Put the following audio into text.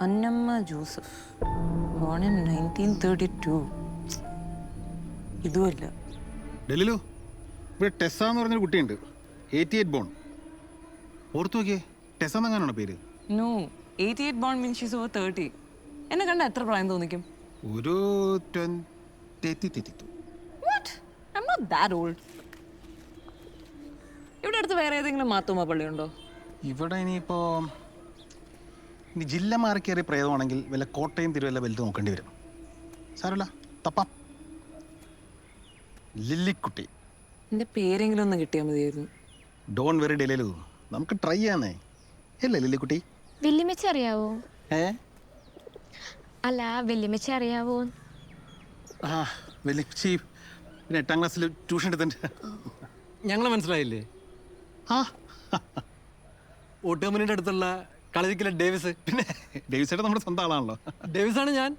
Annamma Joseph, born in 1932. ഇതുമല്ല. ഡെലിലു, ഇവിടെ Tessa എന്ന് പറഞ്ഞൊരു കുട്ടിയുണ്ട്, 88 ബോൺ. ഓർത്തു നോക്കിയേ, ടെസ്സ എന്നെങ്ങാനാണോ പേര്? No, 88 born means she's over 30. എന്നെ കണ്ട എത്ര പ്രായം തോന്നിക്കും? ഒരു 20. What? I am not that old. ഇവിടെ അടുത്ത് വേറെ ഏതെങ്കിലും മാത്തൂമ്മ പള്ളിയുണ്ടോ? ഇവിടെ ഇനിയിപ്പോ ഇനി ജില്ല മാറി കയറിയ പ്രേതമാണെങ്കിൽ വല്ല കോട്ടയം തിരുവല്ല വലുത് നോക്കേണ്ടി വരും. സാരല്ല, തപ്പാം. ലില്ലിക്കുട്ടി. എൻ്റെ പേരെങ്കിലും ഒന്ന് കിട്ടിയാൽ മതിയായിരുന്നു. ഡോൺ വെറി ഡെലിലു, നമുക്ക് ട്രൈ ചെയ്യാന്നേ. അല്ലേ ലില്ലിക്കുട്ടി? വെല്ലുമിച്ച അറിയാവോ? ഏ അല്ല, വെല്ലുമിച്ച അറിയാവോ? ആ, വലിയ പിന്നെ 8ാം ക്ലാസ്സിൽ ട്യൂഷൻ എടുത്തിട്ടുണ്ട്. ഞങ്ങളെ മനസ്സിലായില്ലേ? ആ, ഓട്ടുകമ്പനിയുടെ അടുത്തുള്ള കളരിക്കലെ ഡേവിസ്. പിന്നെ ഡേവിസേട്ടൻ നമ്മുടെ സ്വന്തം ആളാണല്ലോ. ഡേവിസാണ് ഞാൻ.